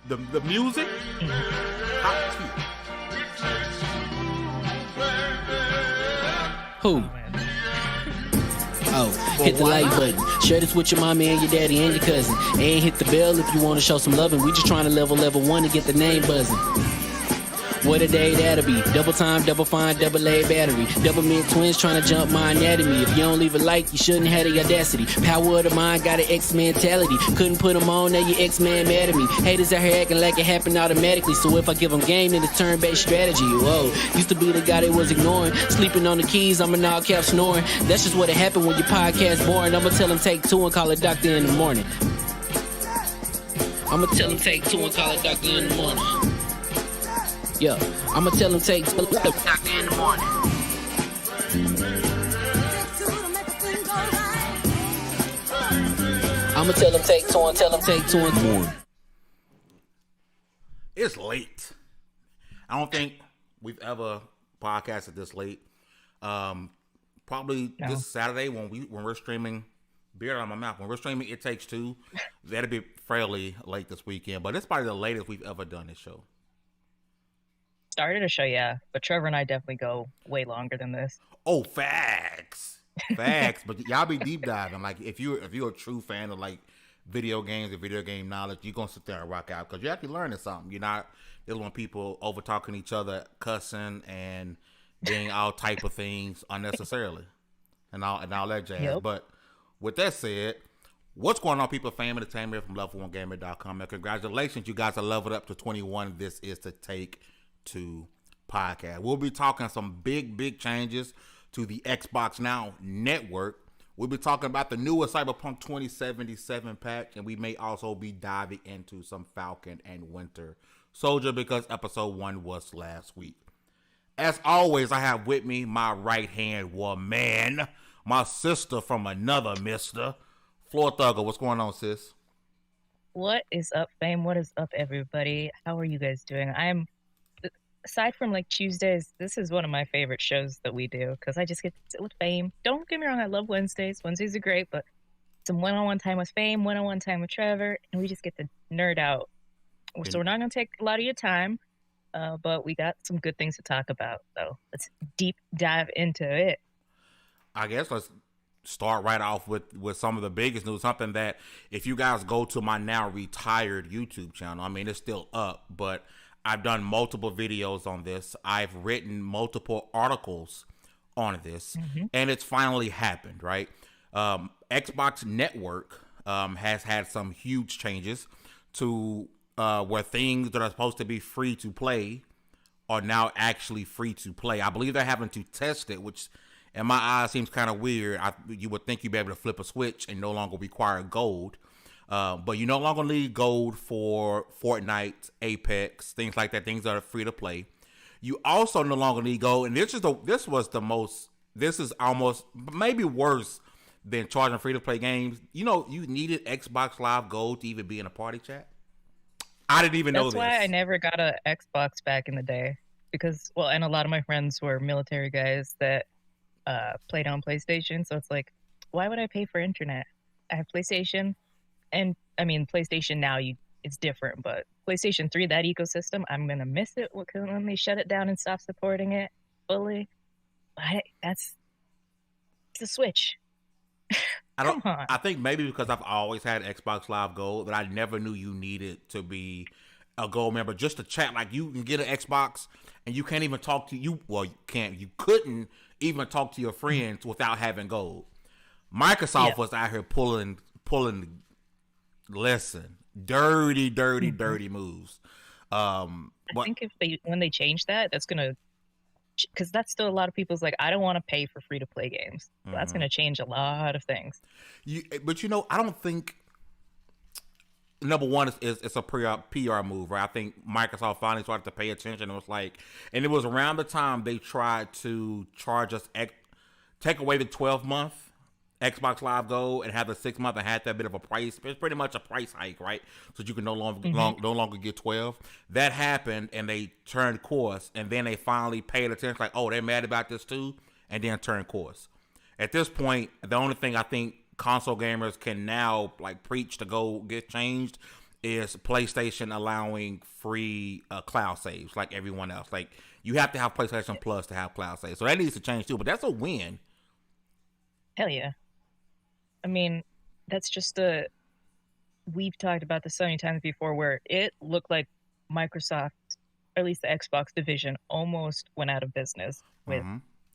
The music, top tier. Who? Oh, hit the like button. Share this with your mama and your daddy and your cousin. And hit the bell if you want to show some loving. We just trying to level 1 to get the name buzzing. What a day that'll be. Double time, double fine, double A battery. Double mid twins trying to jump my anatomy. If you don't leave a like, you shouldn't have the audacity. Power of the mind got an X mentality. Couldn't put them on, now you X-Man mad at me. Haters out here acting like it happened automatically. So if I give them game, then it's turn-based strategy. Whoa, used to be the guy they was ignoring. Sleeping on the keys, I'm an all cap snoring. That's just what happened when your podcast boring. I'ma tell them take 2 and call a doctor in the morning. I'ma tell them take 2 and call a doctor in the morning. Yeah, I'ma tell him take doctor in the morning. I'ma tell him take 2 and take 2 in the morning. It's late. I don't think we've ever podcasted this late. Probably this Saturday when we're streaming. Beard on my mouth. When we're streaming It Takes Two, that'll be fairly late this weekend. But it's probably the latest we've ever done this show. Started a show, yeah, but Trevor and I definitely go way longer than this. Oh, facts. But y'all be deep diving. Like if you're a true fan of like video games and video game knowledge, you're gonna sit there and rock out because you're actually learning something. You're not dealing with people over talking each other, cussing, and doing all type of things unnecessarily, and all that jazz. Yep. But with that said, what's going on, people? Fame Entertainment from level1gamer.com. And congratulations, you guys are leveled up to 21. This is the Take Two podcast. We'll be talking some big changes to the Xbox Now network. We'll be talking about the newest Cyberpunk 2077 patch, and we may also be diving into some Falcon and Winter Soldier because episode 1 was last week. As always, I have with me my right-hand woman, my sister from another mister, Floor Thugger. What's going on, sis? What is up, Fame? What is up, everybody? How are you guys doing? Aside from like Tuesdays, this is one of my favorite shows that we do because I just get to sit with Fame. Don't get me wrong, I love Wednesdays. Wednesdays are great, but some one-on-one time with Fame, one-on-one time with Trevor, and we just get to nerd out. So we're not going to take a lot of your time, but we got some good things to talk about. So let's deep dive into it. I guess let's start right off with some of the biggest news. Something that if you guys go to my now retired YouTube channel, I mean, it's still up, but I've done multiple videos on this. I've written multiple articles on this, and it's finally happened, right? Xbox Network has had some huge changes to where things that are supposed to be free to play are now actually free to play. I believe they're having to test it, which in my eyes seems kind of weird. You would think you'd be able to flip a switch and no longer require gold. But you no longer need gold for Fortnite, Apex, things like that, things that are free to play. You also no longer need gold, and this is almost maybe worse than charging free to play games. You know, you needed Xbox Live Gold to even be in a party chat. I didn't even know this. That's why I never got an Xbox back in the day because, well, and a lot of my friends were military guys that played on PlayStation, so it's like, why would I pay for internet? I have PlayStation. And I mean, PlayStation Now, it's different, but PlayStation 3, that ecosystem, I'm going to miss it when they shut it down and stop supporting it fully. It's a Switch. I think maybe because I've always had Xbox Live Gold, that I never knew you needed to be a gold member just to chat. Like you can get an Xbox and you can't even talk to you. Well, you couldn't even talk to your friends without having gold. Microsoft was out here pulling dirty moves. I think when they change that, that's gonna, because that's still a lot of people's like, I don't want to pay for free to play games. So that's gonna change a lot of things. But I don't think number one is it's a PR move, right? I think Microsoft finally started to pay attention. And it was around the time they tried to charge us, take away the 12-month Xbox Live Gold and have the 6 month and had that bit of a price. It's pretty much a price hike, right? So you can no longer get 12. That happened and they turned course, and then they finally paid attention. Like, oh, they're mad about this too, and then turned course. At this point, the only thing I think console gamers can now like preach to go get changed is PlayStation allowing free cloud saves like everyone else. Like, you have to have PlayStation Plus to have cloud saves. So that needs to change too, but that's a win. Hell yeah. I mean, that's just we've talked about this so many times before where it looked like Microsoft, or at least the Xbox division, almost went out of business with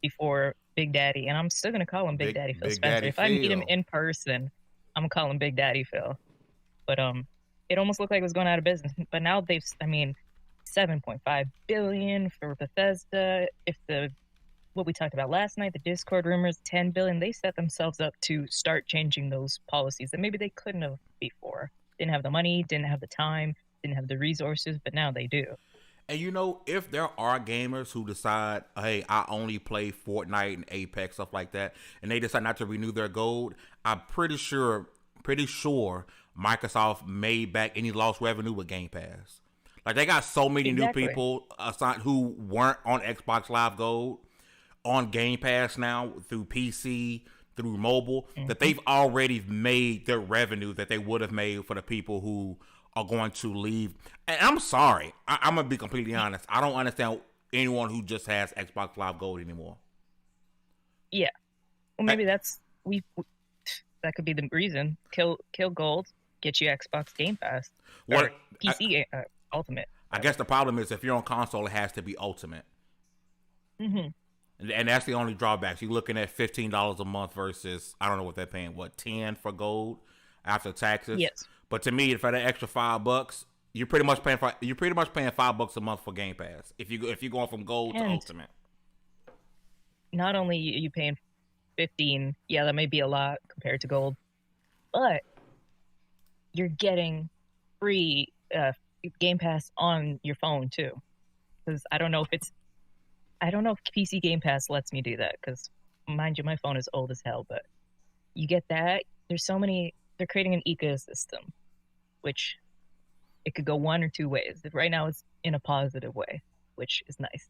before Big Daddy. And I'm still going to call him Big Daddy Phil Big Spencer. Daddy If I meet Phil. him in person, I'm going to call him Big Daddy Phil. But it almost looked like it was going out of business. But now they've, I mean, $7.5 billion for Bethesda. If what we talked about last night, the Discord rumors, $10 billion, they set themselves up to start changing those policies that maybe they couldn't have before. Didn't have the money, didn't have the time, didn't have the resources, but now they do. And you know, if there are gamers who decide, hey, I only play Fortnite and Apex, stuff like that, and they decide not to renew their gold, I'm pretty sure Microsoft made back any lost revenue with Game Pass. Like, they got so many new people who weren't on Xbox Live Gold on Game Pass now through PC, through mobile, that they've already made their revenue that they would have made for the people who are going to leave. And I'm sorry, I'm going to be completely honest. I don't understand anyone who just has Xbox Live Gold anymore. Yeah. Well, maybe that could be the reason. Kill Gold, get you Xbox Game Pass. Or PC Ultimate. I guess the problem is if you're on console, it has to be Ultimate. And that's the only drawbacks. You're looking at $15 a month versus, I don't know what they're paying, $10 for gold after taxes? Yes. But to me, for that extra $5, you're pretty much paying $5 a month for Game Pass. If you're going from gold to Ultimate. Not only are you paying $15, yeah, that may be a lot compared to gold, but you're getting free Game Pass on your phone too. Because I don't know if PC Game Pass lets me do that, because mind you, my phone is old as hell, but you get that. There's so many, they're creating an ecosystem, which it could go one or two ways. Right now it's in a positive way, which is nice.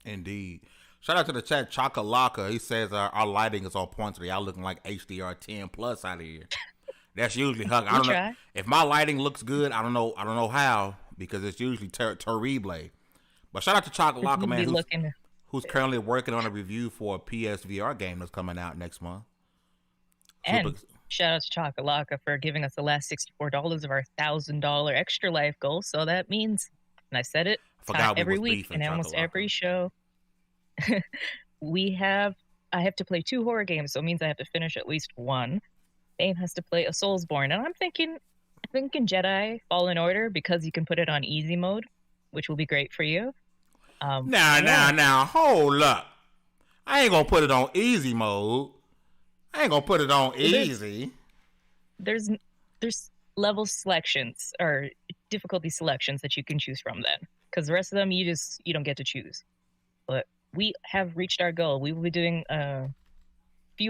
Indeed. Shout out to the chat, Chakalaka. He says our lighting is on point today. Y'all looking like HDR 10 plus out of here. That's usually Huck. I don't know if my lighting looks good. I don't know how, because it's usually terrible. But shout out to Chakalaka, man, who's currently working on a review for a PSVR game that's coming out next month. And shout out to Chakalaka for giving us the last $64 of our $1,000 extra life goal. So that means, and I said it every week and almost every show, I have to play 2 horror games, so it means I have to finish at least one. Dane has to play a Soulsborne, and I'm thinking Jedi Fallen Order, because you can put it on easy mode, which will be great for you. Now, hold up. I ain't gonna put it on easy mode. I ain't gonna put it on easy. There's level selections or difficulty selections that you can choose from then, because the rest of them you don't get to choose. But we have reached our goal. We will be doing one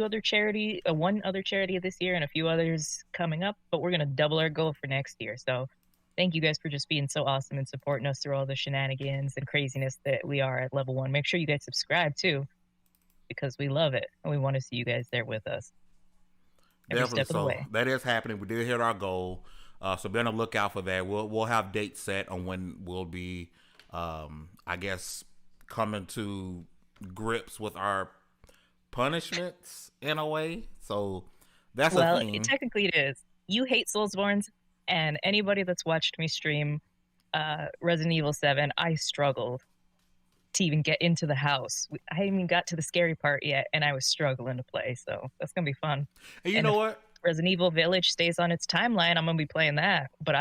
other charity this year and a few others coming up, but we're gonna double our goal for next year. So thank you guys for just being so awesome and supporting us through all the shenanigans and craziness that we are at level 1. Make sure you guys subscribe too, because we love it and we want to see you guys there with us. Definitely. So that is happening. We did hit our goal. So be on the lookout for that. We'll have dates set on when we'll be, I guess, coming to grips with our punishments in a way. So that's a thing. Technically it is. You hate Soulsborns, and anybody that's watched me stream Resident Evil 7, I struggled to even get into the house. I haven't even got to the scary part yet, and I was struggling to play. So that's gonna be fun. And you know what? Resident Evil Village stays on its timeline, I'm gonna be playing that. But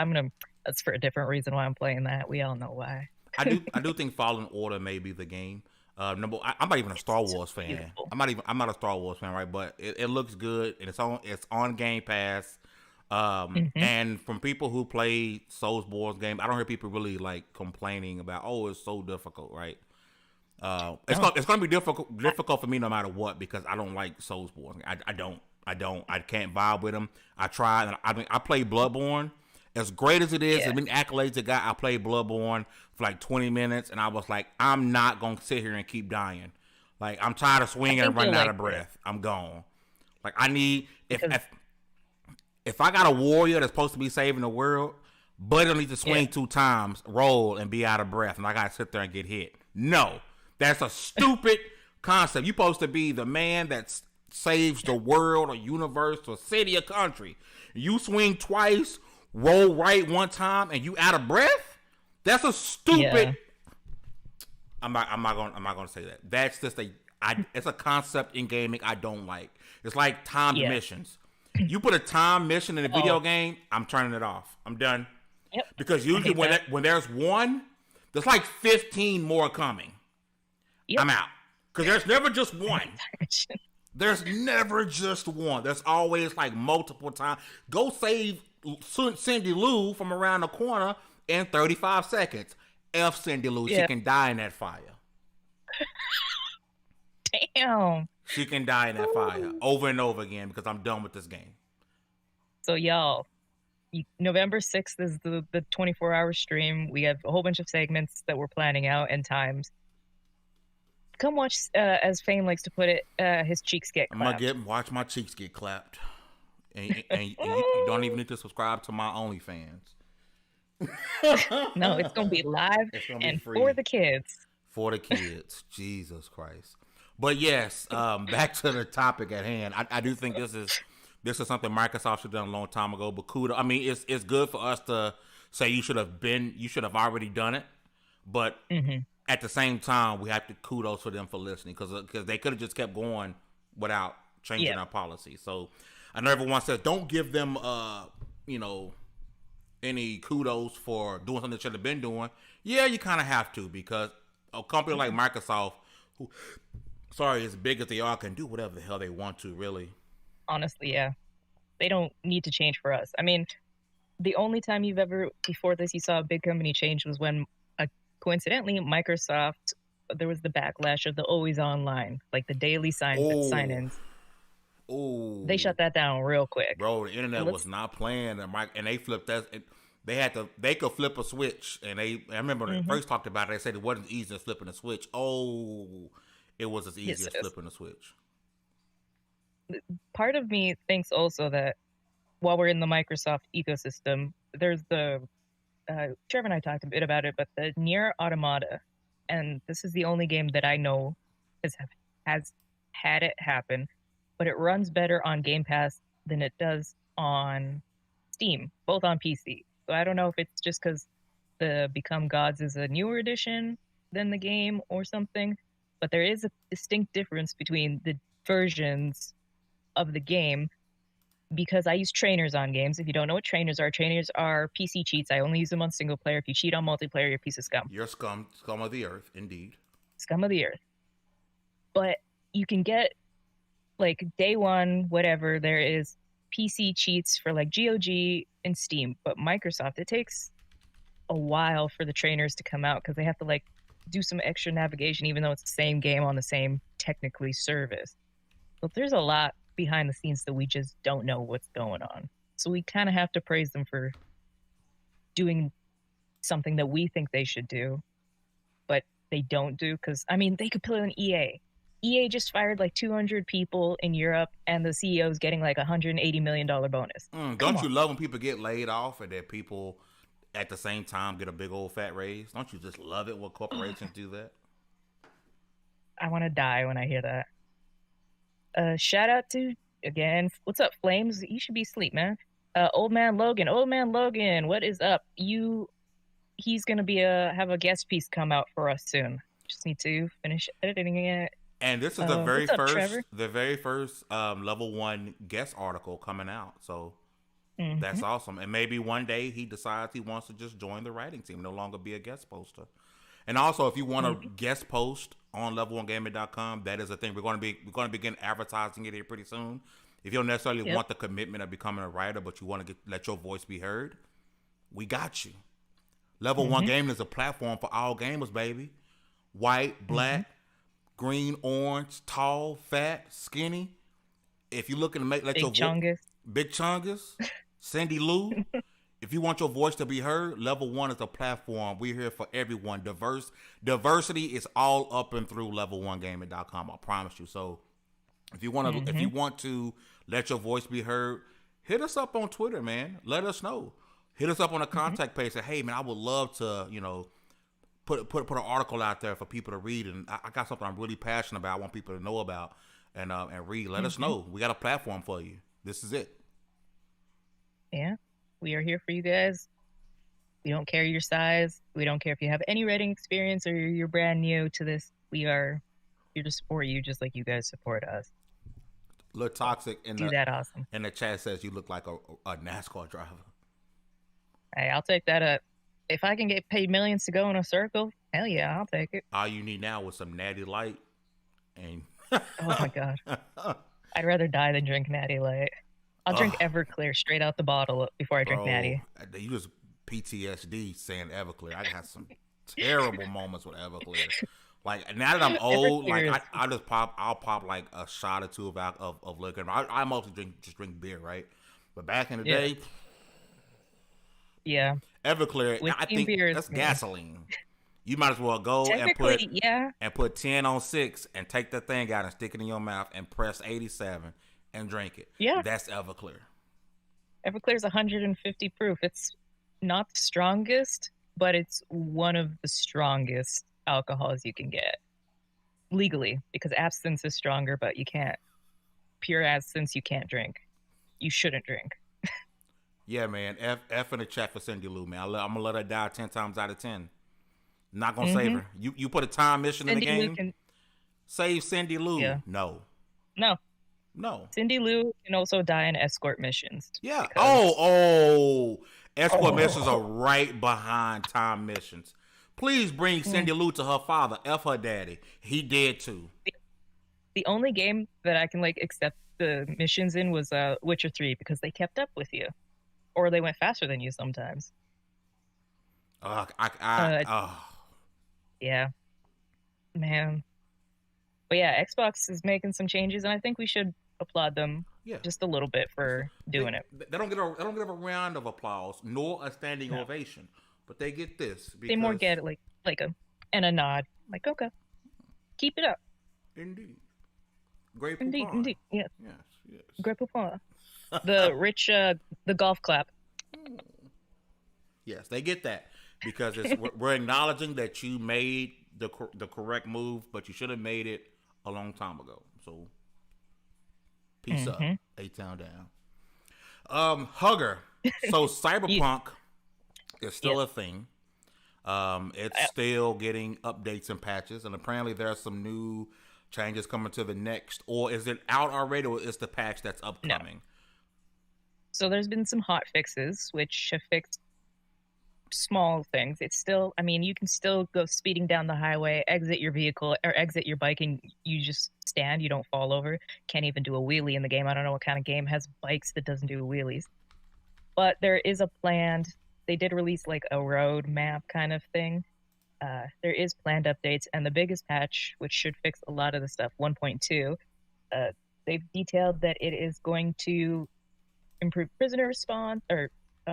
that's for a different reason why I'm playing that. We all know why. I do think Fallen Order may be the game. I'm not even a Star Wars fan. Beautiful. I'm not a Star Wars fan, right? But it looks good, and it's on Game Pass. And from people who play Soulsborne games, I don't hear people really like complaining about, it's so difficult, right? It's going to be difficult for me no matter what, because I don't like Soulsborne. I can't vibe with them. I tried. I played Bloodborne. As great as it is, as many accolades it got, I played Bloodborne for like 20 minutes, and I was like, I'm not going to sit here and keep dying. Like, I'm tired of swinging and running out of breath. I'm gone. Like, I need, if I got a warrior that's supposed to be saving the world, Buddy don't need to swing 2 times, roll, and be out of breath, and I gotta sit there and get hit. No, that's a stupid concept. You're supposed to be the man that saves the world or universe or city or country. You swing twice, roll right 1 time, and you out of breath? That's a stupid. I'm not gonna say that. That's just it's a concept in gaming I don't like. It's like timed missions. You put a time mission in a video game, I'm turning it off. I'm done. Yep. Because usually when there's one, there's like 15 more coming. Yep. I'm out. Because there's never just one. There's never just one. There's always like multiple times. Go save Cindy Lou from around the corner in 35 seconds. F Cindy Lou. She can die in that fire. Damn. She can die in that fire over and over again because I'm done with this game. So y'all, November 6th is the 24-hour stream. We have a whole bunch of segments that we're planning out and times. Come watch, as Fame likes to put it, his cheeks get clapped. I'm gonna watch my cheeks get clapped. And you don't even need to subscribe to my OnlyFans. No, it's gonna be live and free. For the kids. For the kids. Jesus Christ. But yes, back to the topic at hand. I do think this is something Microsoft should have done a long time ago. But kudos. I mean, it's good for us to say you should have already done it. But at the same time, we have to kudos for them for listening because they could have just kept going without changing our policy. So I know everyone says don't give them any kudos for doing something they should have been doing. Yeah, you kind of have to because a company like Microsoft, who, as big as they are, can do whatever the hell they want to, really. Honestly, yeah. They don't need to change for us. I mean, the only time before this, you saw a big company change was when, coincidentally, Microsoft, there was the backlash of the always online, like the daily sign-ins. Oh, they shut that down real quick. Bro, the internet was not playing, and they flipped that. They could flip a switch, and I remember when they first talked about it, they said it wasn't easy as flipping a switch. Oh, it was as easy as flipping a switch. Part of me thinks also that while we're in the Microsoft ecosystem, there's the Trevor and I talked a bit about it, but the Nier Automata, and this is the only game that I know has had it happen, but it runs better on Game Pass than it does on Steam, both on PC. So I don't know if it's just because the Become Gods is a newer edition than the game or something, but there is a distinct difference between the versions of the game because I use trainers on games. If you don't know what trainers are PC cheats. I only use them on single player. If you cheat on multiplayer, you're a piece of scum. You're scum of the earth, indeed. Scum of the earth. But you can get, like, day one, whatever, there is PC cheats for, like, GOG and Steam. But Microsoft, it takes a while for the trainers to come out because they have to, like, do some extra navigation, even though it's the same game on the same, technically, service. But there's a lot behind the scenes that we just don't know what's going on. So we kind of have to praise them for doing something that we think they should do, but they don't do because, I mean, they could put on EA. EA just fired like 200 people in Europe, and the CEO is getting like $180 million bonus. Don't you love when people get laid off and that people at the same time get a big old fat raise? Don't you just love it when corporations do that? I want to die when I hear that. Shout out to, again, what's up, Flames? You should be asleep, man. Old Man Logan, what is up? He's gonna be have a guest piece come out for us soon. Just need to finish editing it. And this is the very first level 1 guest article coming out. So that's awesome. And maybe one day he decides he wants to just join the writing team, no longer be a guest poster. And also, if you want to guest post on level1gaming.com, that is a thing. We're going to begin advertising it here pretty soon. If you don't necessarily want the commitment of becoming a writer, but you want to let your voice be heard, we got you. Level 1 Gaming is a platform for all gamers, baby. White, black, green, orange, tall, fat, skinny. If you're looking to let your voice, Big Chungus, Cindy Lou. If you want your voice to be heard, Level 1 is a platform. We're here for everyone. Diversity is all up and through level1gaming.com. I promise you. So if you want to, if you want to let your voice be heard, hit us up on Twitter, man. Let us know. hit us up on the contact page. Say, hey man, I would love to, put an article out there for people to read, and I got something I'm really passionate about. I want people to know about and read. Let us know. We got a platform for you. This is it. Yeah, we are here for you guys. We don't care your size. We don't care if you have any writing experience or you're brand new to this. We are here to support you just like you guys support us. Look toxic in that awesome. In the chat says you look like a NASCAR driver. Hey, I'll take that up. If I can get paid millions to go in a circle, hell yeah, I'll take it. All you need now is some Natty Light, and oh my god, I'd rather die than drink Natty Light. I'll drink Everclear straight out the bottle before I drink Natty. You just PTSD saying Everclear. I got some terrible moments with Everclear. Like now that I'm old, like I'll pop like a shot or two of liquor. I mostly drink beer, right? But back in the day, yeah, Everclear, I think that's gasoline. You might as well go and put 10 on 6 and take the thing out and stick it in your mouth and press 87 and drink it. Yeah, that's Everclear. Everclear's 150 proof. It's not the strongest, but it's one of the strongest alcohols you can get legally, because absinthe is stronger, but you can't. Pure absinthe you can't drink. You shouldn't drink. Yeah, man. F in the chat for Cindy Lou, man. I'm gonna let her die 10 times out of 10. Not gonna save her. You put a time mission in the game. Save Cindy Lou. Yeah. No. Cindy Lou can also die in escort missions. Yeah. Escort missions are right behind time missions. Please bring Cindy Lou to her father. F her daddy. He did too. The only game that I can accept the missions in was Witcher 3, because they kept up with you, or they went faster than you sometimes. Yeah, man. But yeah, Xbox is making some changes, and I think we should applaud them just a little bit for doing it. They don't get a round of applause nor a standing ovation, but they get this. Because they more get a nod. Like, okay, keep it up. Indeed. Great poupon. Indeed. Yes. Yes. Great poupon. The rich, the golf clap. Yes, they get that, because we're acknowledging that you made the correct move, but you should have made it a long time ago. So, peace up, A-Town down. Hugger. So Cyberpunk is still a thing. It's still getting updates and patches, and apparently there are some new changes coming to the next. Or is it out already, or is the patch that's upcoming? No. So there's been some hot fixes, which have fixed small things. It's still, you can still go speeding down the highway, exit your vehicle or exit your bike, and you just stand. You don't fall over. Can't even do a wheelie in the game. I don't know what kind of game has bikes that doesn't do wheelies. But there is a planned. They did release a road map kind of thing. There is planned updates, and the biggest patch, which should fix a lot of the stuff, 1.2, they've detailed that it is going to improve prisoner response or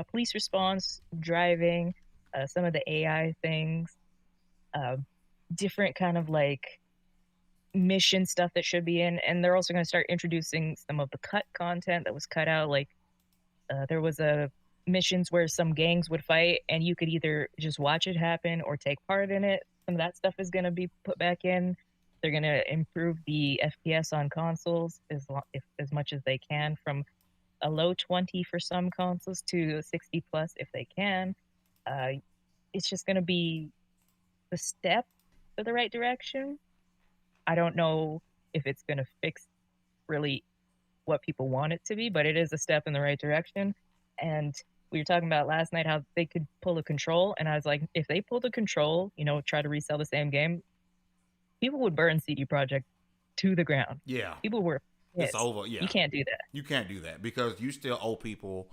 police response, driving, some of the AI things, different kind of mission stuff that should be in. And they're also going to start introducing some of the cut content that was cut out. There was missions where some gangs would fight, and you could either just watch it happen or take part in it. Some of that stuff is going to be put back in. They're going to improve the FPS on consoles as much as they can, from a low 20 for some consoles to 60 plus if they can. It's just going to be the step for the right direction. I don't know if it's going to fix really what people want it to be, but it is a step in the right direction. And we were talking about last night how they could pull a control, and I was like, if they pulled a control, try to resell the same game, people would burn CD Projekt to the ground. Yeah. People were pissed. It's over. Yeah. You can't do that. You can't do that, because you still owe people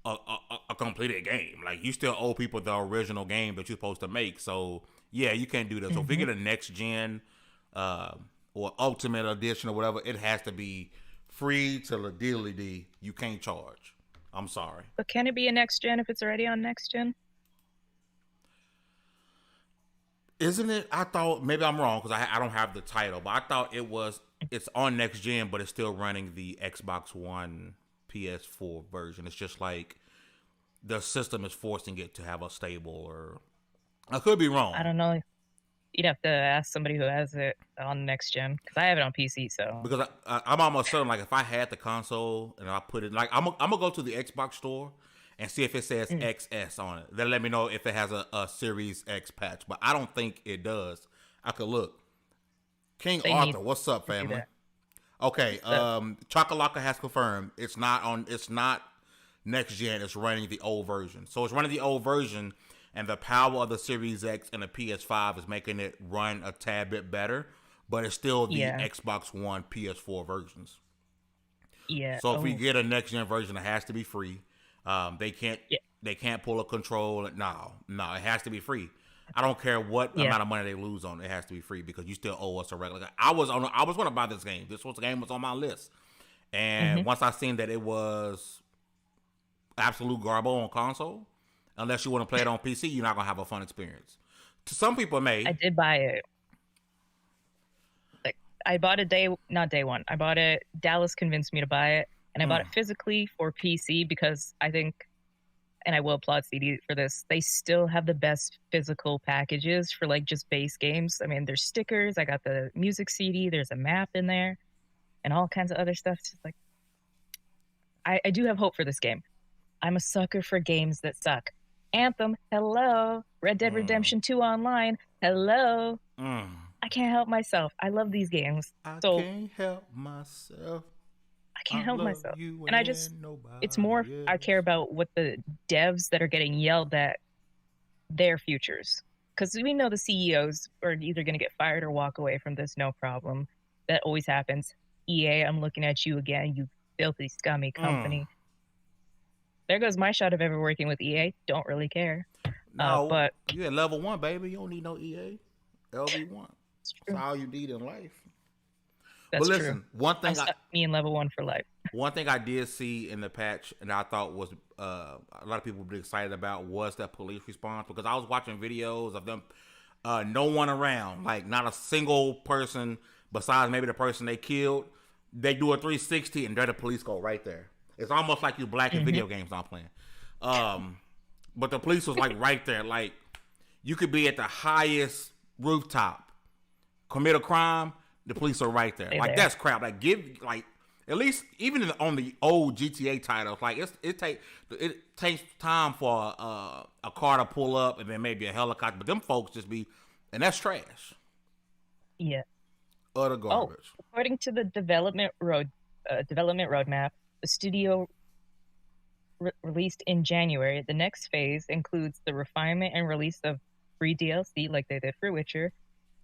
a completed game. You still owe people the original game that you're supposed to make. So yeah, you can't do that. So if we get a next gen or ultimate edition or whatever, it has to be free to the diddly-dee. You can't charge. I'm sorry. But can it be a next gen if it's already on next gen? Isn't it? I thought, maybe I'm wrong because I don't have the title, but I thought it's on next gen, but it's still running the Xbox One PS4 version. It's just the system is forcing it to have a stable, or I could be I wrong. don't know. You'd have to ask somebody who has it on next gen because I have it on PC. So Because I'm almost certain, like, if I had the console and I put it, like, I'm gonna go to the Xbox store and see if it says XS on it. Then let me know if it has a Series X patch. But I don't think it does. I could look. King they need Arthur, what's up, to do family? that. Okay, So, Chakalaka has confirmed it's not next gen. It's running the old version. So it's running the old version, and the power of the Series X and the PS5 is making it run a tad bit better. But it's still the yeah, Xbox One, PS4 versions. yeah. So if we Oh, get a next gen version, it has to be free. They can't yeah, they can't pull a control. No, it has to be free. I don't care what yeah. amount of money they lose on it. It has to be free because you still owe us a regular. I was going to buy this game. Game was on my list, and hmm once I seen that it was absolute garbo on console, unless you want to play it on PC, you're not gonna have a fun experience. To some people, it I may. did buy it. Like I bought it not day one. I bought it. Dallas convinced me to buy it, and I bought it physically for PC because I think, and I will applaud CD for this. They still have the best physical packages for like just base games. I mean, there's stickers. I got the music CD. There's a map in there, and all kinds of other stuff. It's just like I do have hope for this game. I'm a sucker for games that suck. Anthem, hello. Red Dead Mm, Redemption 2 Online, hello. mm. I can't help myself. I love these games. I So can't help myself. I I can't help love myself. you And and it's more, nobody I care else. about what the devs that are getting yelled at, their futures. Because we know the CEOs are either going to get fired or walk away from this, no problem. That always happens. EA, I'm looking at you again, you filthy, scummy Mm. company. There goes my shot of ever working with EA. Don't really care. No, But you at level 1, baby. You don't need no EA. LV1. it's That's true. all you need in life. But That's true. listen, I stuck me in level 1 for life. one thing I did see in the patch, and I thought was a lot of people would be excited about, was that police response, because I was watching videos of them, no one around, like not a single person besides maybe the person they killed. They do a 360 and there the police go right there. It's almost like you black in hmm video games not playing. Um, but the police was like right there. Like you could be at the highest rooftop, commit a crime, the police are right there. Stay Like there. that's crap. Like give like at least even on the old GTA titles, like it takes time for a car to pull up and then maybe a helicopter. But them folks just be, and that's trash, Yeah. utter Oh, garbage. according to the development roadmap, the studio released in January. The next phase includes the refinement and release of free DLC, like they did for Witcher,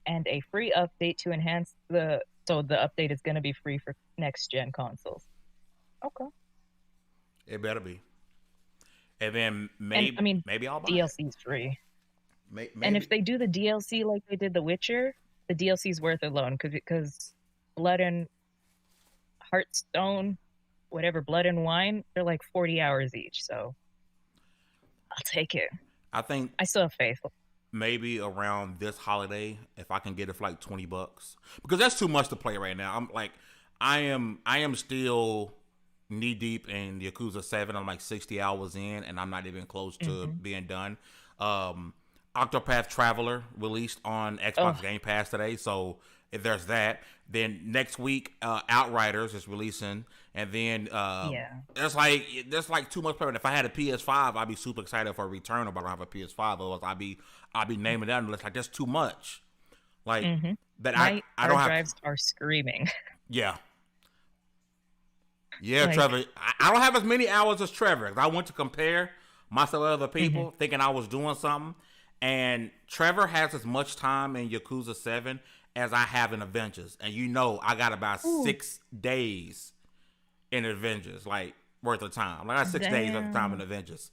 and a free update to enhance the. So the update is going to be free for next gen consoles. Okay. It better be. And then And I mean, maybe I'll buy it. DLC is free. And if Maybe. they do the DLC like they did The Witcher, the DLC is worth it alone because Blood and Hearthstone, whatever, Blood and Wine, they're like 40 hours each. So I'll take it. I think I still have faith. maybe around this holiday, if I can get it for like $20, because that's too much to play right now. I'm like, I am still knee deep in Yakuza 7. I'm like 60 hours in, and I'm not even close to hmm being done. Um, Octopath Traveler released on Oh, Xbox Game Pass today, so if there's that. Then next week, Outriders is releasing, and then yeah. there's like too much play. If I had a PS5, I'd be super excited for Returnal, but I don't have a PS5. Otherwise, I'd be naming that, and it's like that's too much. Like hmm that, My I don't hard have. drives are screaming. Yeah, yeah, Like, Trevor. I don't have as many hours as Trevor. 'Cause I went to compare myself with other hmm people, thinking I was doing something. And Trevor has as much time in Yakuza 7 as I have in Avengers. And you know, I got about ooh, 6 days in Avengers, like worth of time. Like I got 6 days worth of time in damn. Avengers.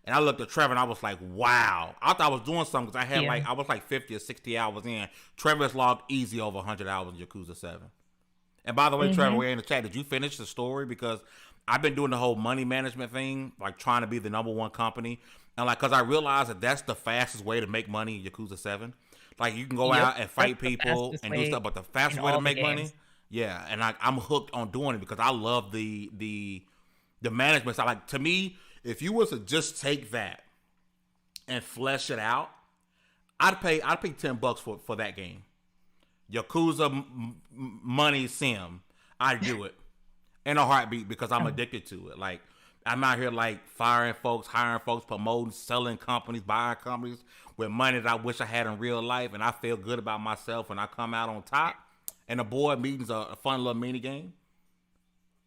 And I looked at Trevor and I was like, wow. I thought I was doing something because Yeah. I was like 50 or 60 hours in. Trevor's logged easy over 100 hours in Yakuza 7. And by the way, Trevor, hmm we're in the chat. Did you finish the story? Because I've been doing the whole money management thing, like trying to be the number one company. And like, because I realized that that's the fastest way to make money in Yakuza 7. Like, you can go Yep. out and That's fight the people fastest and do way stuff, but the in fastest way to all the make money, games. yeah. And I'm hooked on doing it because I love the management side. Like, to me, If you was to just take that and flesh it out, I'd pay $10 for that game. Yakuza money sim, I'd do it in a heartbeat because I'm addicted to it. Like, I'm out here like firing folks, hiring folks, promoting, selling companies, buying companies with money that I wish I had in real life, and I feel good about myself when I come out on top. And the board meeting's a fun little mini game,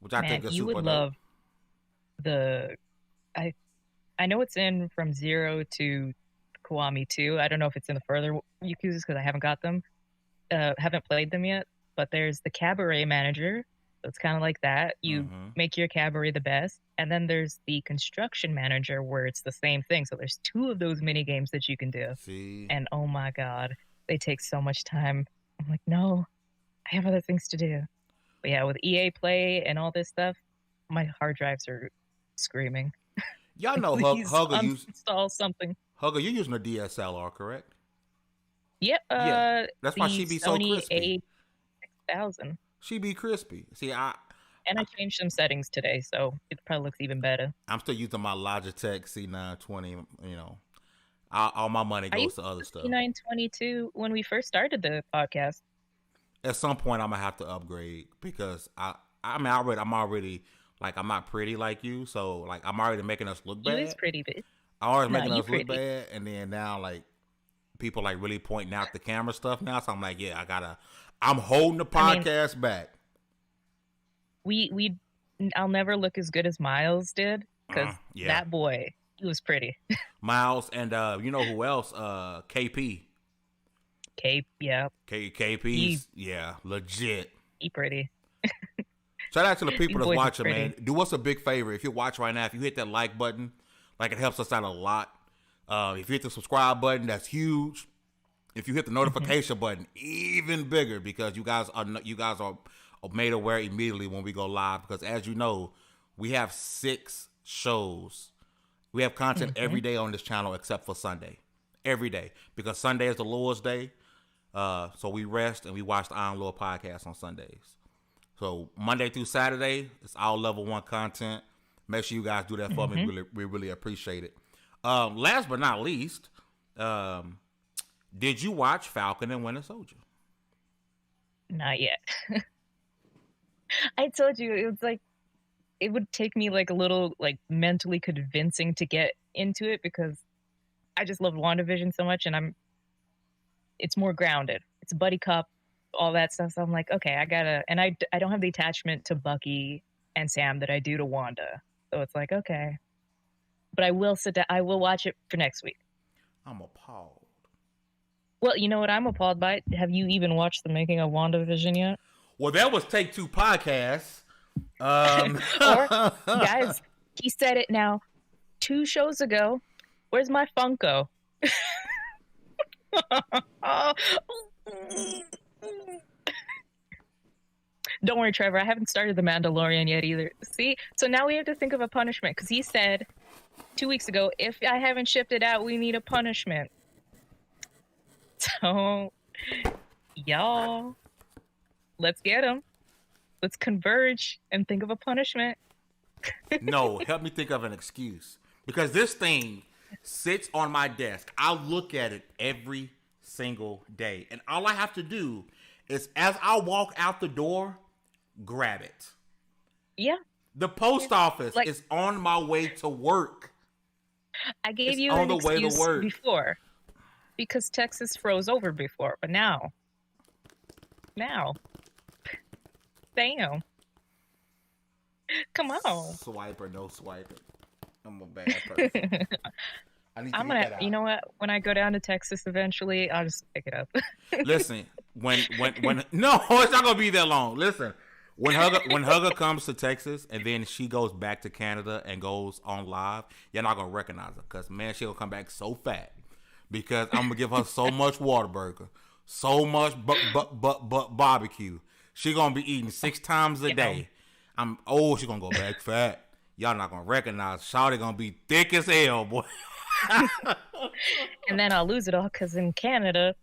which I think is you super would dope. love the. I know it's in From Zero to Kiwami 2. I don't know if it's in the further Yakuzas because I haven't got them. Haven't played them yet, but there's the cabaret manager. So it's kind of like that. You make your cabaret the best. And then there's the construction manager where it's the same thing. So there's 2 of those mini games that you can do. See? And oh my God, they take so much time. I'm like, no, I have other things to do. But yeah, with EA Play and all this stuff, my hard drives are screaming. Y'all know Hugger install something. Hugger, you're using a DSLR, correct? Yep. Yeah. That's why she be so crispy. A6000. She be crispy. See, I changed some settings today, so it probably looks even better. I'm still using my Logitech C920. You know, all my money goes to other stuff. C922 when we first started the podcast. At some point, I'm gonna have to upgrade because I'm already like, I'm not pretty like you, so like I'm already making us look bad. You is pretty, but I'm always making us look bad, and then now like people like really pointing out the camera stuff now, so I'm like, yeah, I'm holding the podcast back. I'll never look as good as Miles did because that boy, he was pretty. Miles and you know who else? KP. Yeah. KP's legit. He pretty. Shout out to the people that's watching, man. Do us a big favor. If you watch right now, if you hit that like button, like, it helps us out a lot. If you hit the subscribe button, that's huge. If you hit the notification button, even bigger, because you guys are made aware immediately when we go live. Because as you know, we have 6 shows. We have content every day on this channel except for Sunday. Every day. Because Sunday is the Lord's Day. So we rest and we watch the Iron Lord podcast on Sundays. So Monday through Saturday, it's all level 1 content. Make sure you guys do that for me. We really appreciate it. Last but not least, did you watch Falcon and Winter Soldier? Not yet. I told you it was like, it would take me like a little like mentally convincing to get into it because I just love WandaVision so much, and it's more grounded. It's a buddy cop, all that stuff. So I'm like, okay, and I don't have the attachment to Bucky and Sam that I do to Wanda. So it's like, okay, but I will sit down. I will watch it for next week. I'm appalled. Well, you know what I'm appalled by? Have you even watched the making of WandaVision yet? Well, that was Take 2 podcasts. Or, guys, he said it now 2 shows ago. Where's my Funko? Don't worry, Trevor. I haven't started The Mandalorian yet either. See? So now we have to think of a punishment because he said 2 weeks ago, if I haven't shipped it out, we need a punishment. So, y'all, let's get him. Let's converge and think of a punishment. No, help me think of an excuse. Because this thing sits on my desk. I look at it every single day. And all I have to do is, as I walk out the door, grab it. Yeah. The post office is on my way to work. I gave you an excuse before because Texas froze over before, but now, damn. Come on. Swipe or no swipe it. I'm a bad person. I'm gonna, you know what? When I go down to Texas eventually, I'll just pick it up. Listen, when no, it's not gonna be that long. Listen, when Hugger comes to Texas and then she goes back to Canada and goes on live, you're not gonna recognize her because man, she'll come back so fat because I'm gonna give her so much Whataburger, so much barbecue. She gonna be eating 6 times a day. She gonna go back fat. Y'all not gonna recognize. Shawty gonna be thick as hell, boy. And then I'll lose it all because in Canada,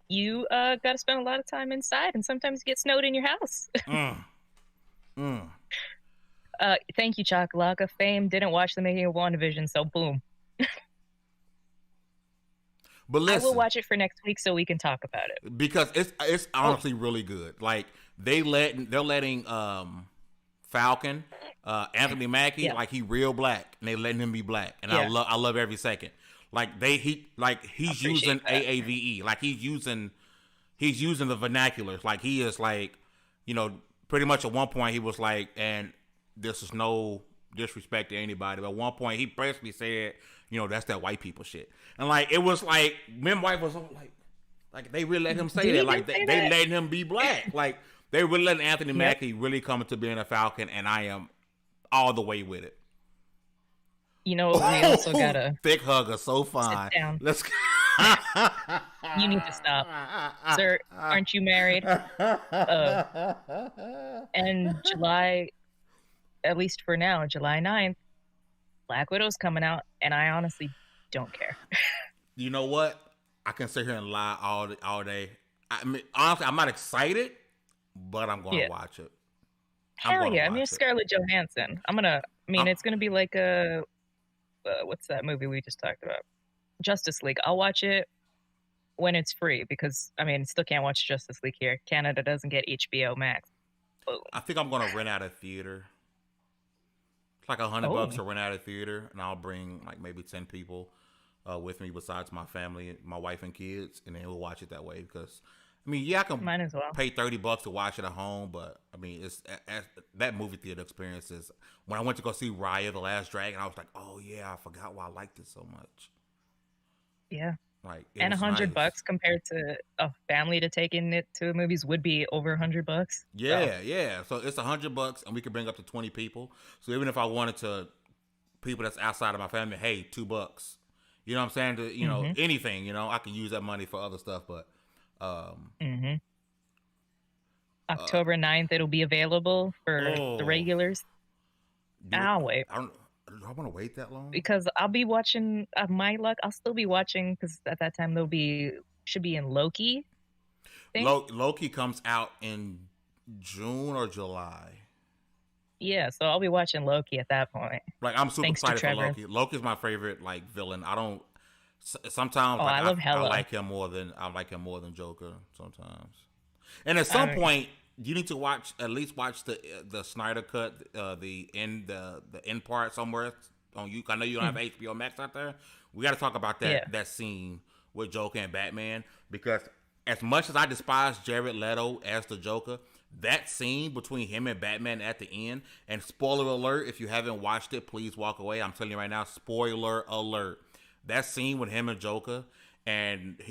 you got to spend a lot of time inside, and sometimes you get snowed in your house. Thank you, Chakalaka. Fame didn't watch the making of WandaVision, so boom. But I will listen, watch it for next week so we can talk about it. because it's honestly really good. Like they're letting Falcon, Anthony Mackie, Yeah. like he real black, and they letting him be black, and Yeah. I love every second. Like he's using that. AAVE, like he's using the vernaculars, like he is like, pretty much at one point he was like, and this is no disrespect to anybody, but at one point he basically said, that's that white people shit, and like it was like men white was like they really let him say that, like they letting him be black, like they really letting Anthony Mackie really come into being a Falcon, and I am all the way with it. We also gotta thick hugger, so fine. Sit down. Let's. You need to stop, sir. Aren't you married? And July, at least for now, July 9th, Black Widow's coming out, and I honestly don't care. You know what? I can sit here and lie all day. I mean, honestly, I'm not excited, but I'm going to watch it. Hell yeah! I mean, it's Scarlett Johansson. It's gonna be like a what's that movie we just talked about? Justice League. I'll watch it when it's free because still can't watch Justice League here. Canada doesn't get HBO Max. Boom. I think I'm gonna rent out a theater. It's like $100 to rent out a theater, and I'll bring like maybe 10 people with me besides my family, my wife and kids, and then we'll watch it that way. Because I can might as well pay $30 to watch it at home, but it's that movie theater experience is when I went to go see Raya the Last Dragon, I was like, oh yeah, I forgot why I liked it so much. Yeah. Like, and $100 compared to a family to take in it to the movies would be over $100. Yeah. So it's $100, and we can bring up to 20 people. So even if I wanted to, people that's outside of my family, hey, $2. You know what I'm saying? To anything. I can use that money for other stuff. But October 9th, it'll be available for the regulars. I'll wait. Do I want to wait that long? Because I'll be watching. My luck, I'll still be watching because at that time should be in Loki. Loki comes out in June or July. Yeah, so I'll be watching Loki at that point. Like I'm super excited for Loki. Loki's my favorite villain. I don't. Sometimes I love Hela. I like him more than Joker. Sometimes, and at some point. You need to at least watch the Snyder cut, the end part somewhere on you. I know you don't have HBO Max out there. We got to talk about that scene with Joker and Batman, because as much as I despise Jared Leto as the Joker, that scene between him and Batman at the end, and spoiler alert, if you haven't watched it, please walk away. I'm telling you right now, spoiler alert. That scene with him and Joker, and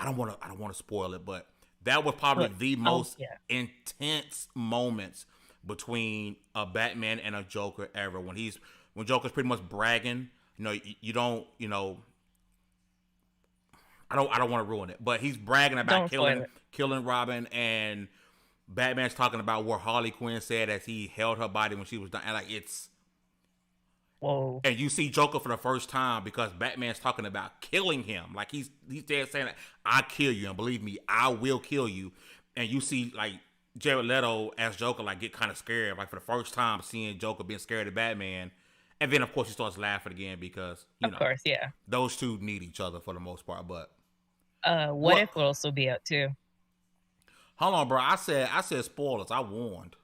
I don't want to spoil it, but that was probably the most intense moments between a Batman and a Joker ever. When Joker's pretty much bragging, you don't, I don't want to ruin it, but he's bragging about killing Robin, and Batman's talking about what Harley Quinn said as he held her body when she was dying. Like it's. Whoa. And you see Joker for the first time because Batman's talking about killing him. Like he's there saying, "I kill you, and believe me, I will kill you." And you see Jared Leto as Joker get kind of scared, for the first time seeing Joker being scared of Batman. And then of course he starts laughing again because of course, yeah, those two need each other for the most part. But what if will also be out too? Hold on, bro. I said spoilers. I warned.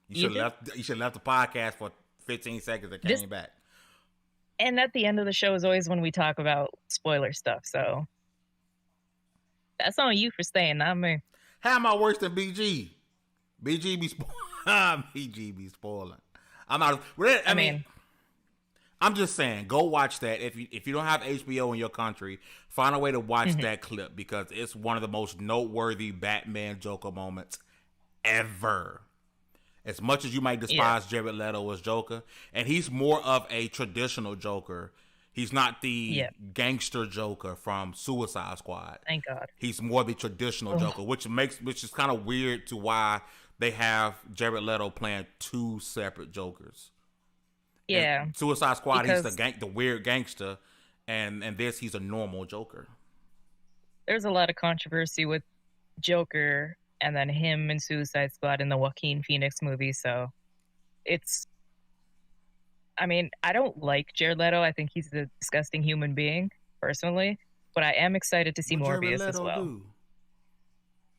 You should have left the podcast for 15 seconds and came back. And at the end of the show is always when we talk about spoiler stuff, so that's on you for staying, not me. How am I worse than BG? BG be BG be spoiling. I'm not. I mean, I'm just saying, go watch that. If you don't have HBO in your country, find a way to watch that clip, because it's one of the most noteworthy Batman Joker moments ever. As much as you might despise Jared Leto as Joker, and he's more of a traditional Joker. He's not the gangster Joker from Suicide Squad. Thank God. He's more the traditional Joker, which is kind of weird to why they have Jared Leto playing two separate Jokers. Yeah. In Suicide Squad, he's the weird gangster, and this he's a normal Joker. There's a lot of controversy with Joker and then him in Suicide Squad in the Joaquin Phoenix movie, so it's. I mean, I don't like Jared Leto. I think he's a disgusting human being, personally. But I am excited to see Morbius as well. Do?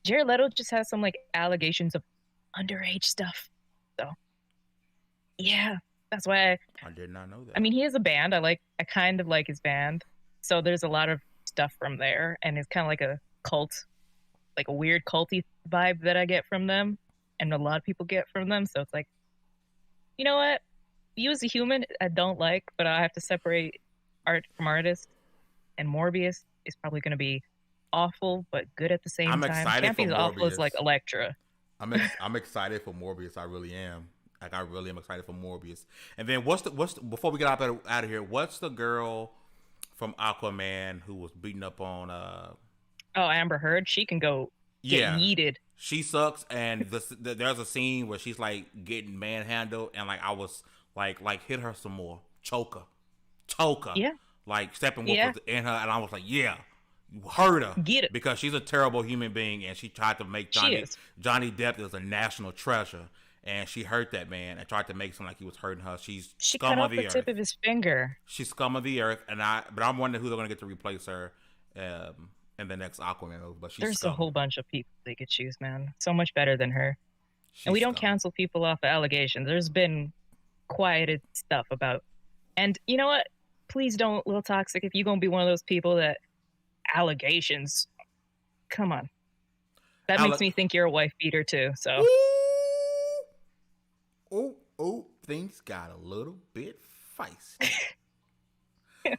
Jared Leto just has some like allegations of underage stuff. So, yeah, that's why I did not know that. I mean, he has a band. I kind of like his band. So there's a lot of stuff from there, and it's kind of like a cult, like a weird culty vibe that I get from them, and a lot of people get from them. So it's like, you know what? You as a human, I don't like, but I have to separate art from artist. And Morbius is probably going to be awful, but good at the same time. Excited Can't be as awful as like Elektra. I'm excited for Morbius. I really am. Like, I really am excited for Morbius. And then what's the before we get out of here? What's the girl from Aquaman who was beating up on? Amber Heard. She can go get yeeted. She sucks. And there's a scene where she's like getting manhandled, and like I was like hit her some more, choke her. Yeah. Like Steppenwolf was in her, and I was like, yeah, you hurt her. Get it. Because she's a terrible human being, and she tried to make Johnny Depp is a national treasure, and she hurt that man and tried to make him like he was hurting her. She cut off the tip of his finger. She's scum of the earth, but I'm wondering who they're going to get to replace her in the next Aquaman movie. But there's a whole bunch of people they could choose, man. So much better than her. And we don't cancel people off of allegations. There's been quieted stuff about, and you know what? Please don't, Lil Toxic, if you're going to be one of those people that allegations, come on. That makes me think you're a wife beater too, so. Oh, things got a little bit feisty.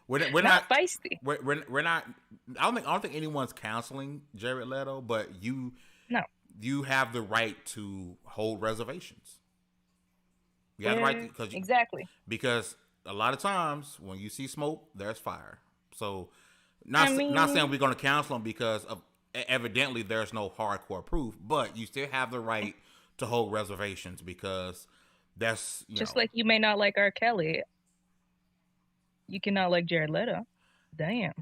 we're not feisty. We're not, I don't think anyone's counseling Jared Leto, but you have the right to hold reservations. You have the right to, exactly. Because a lot of times when you see smoke, there's fire. So not saying we're going to counsel them because of evidently there's no hardcore proof, but you still have the right to hold reservations because that's just like you may not like R. Kelly. You cannot like Jared Leto. Damn.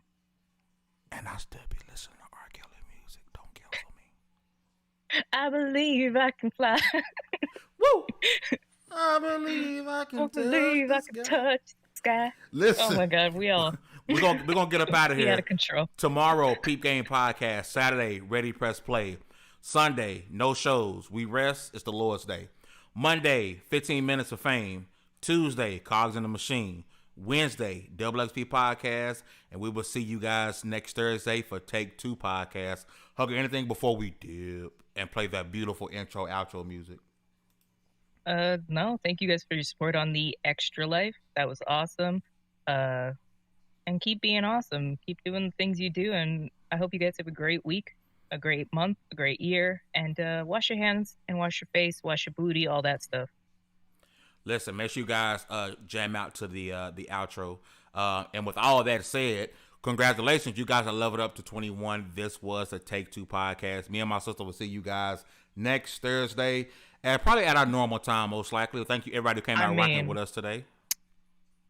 And I still be listening to R. Kelly music. Don't cancel me. I believe I can fly. Woo! I believe I can touch the sky. Listen. Oh my God, we're gonna get up out of here. Out of control. Tomorrow, Peep Game Podcast. Saturday, Ready Press Play. Sunday, no shows. We rest. It's the Lord's Day. Monday, 15 minutes of fame. Tuesday, Cogs in the Machine. Wednesday, Double XP Podcast. And we will see you guys next Thursday for Take 2 Podcast. Hugger, anything before we dip and play that beautiful intro, outro music? No, thank you guys for your support on the Extra Life. That was awesome. And keep being awesome. Keep doing the things you do. And I hope you guys have a great week, a great month, a great year. And wash your hands and wash your face, wash your booty, all that stuff. Listen, make sure you guys jam out to the outro. And with all of that said, congratulations. You guys are leveled up to 21. This was a Take 2 Podcast. Me and my sister will see you guys next Thursday. Probably at our normal time, most likely. Thank you, everybody who came out rocking with us today.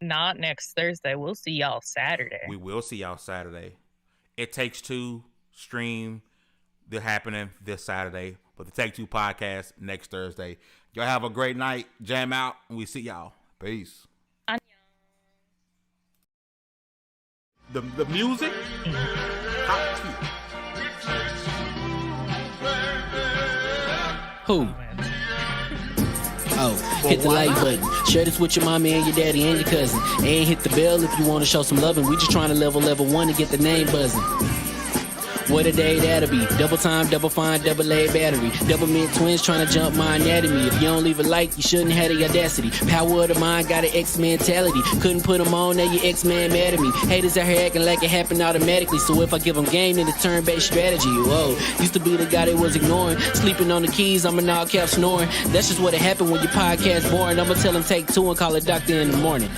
Not next Thursday. We'll see y'all Saturday. We will see y'all Saturday. It Takes Two stream. They're happening this Saturday. But the Take 2 Podcast next Thursday. Y'all have a great night. Jam out. And we see y'all. Peace. The music. Hot Who? Hit the like button. Share this with your mama and your daddy and your cousin. And hit the bell if you want to show some loving. We just trying to level 1 to get the name buzzing. What a day that'll be. Double time, double fine, double A battery. Double mint twins trying to jump my anatomy. If you don't leave a like, you shouldn't have the audacity. Power of the mind got an X mentality. Couldn't put them on, now your X-Man mad at me. Haters out here acting like it happened automatically. So if I give them game, then it's turn-based strategy. Whoa, used to be the guy they was ignoring. Sleeping on the keys, I'm an all cap snoring. That's just what happened when your podcast boring. I'ma tell them take 2 and call a doctor in the morning.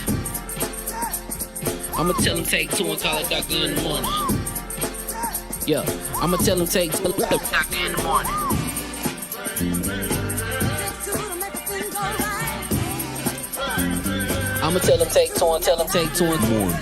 I'ma tell them take 2 and call a doctor in the morning. Yeah, I'ma tell him take the doctor in the morning. I'ma tell him take 2 and tell him take 2 in the morning.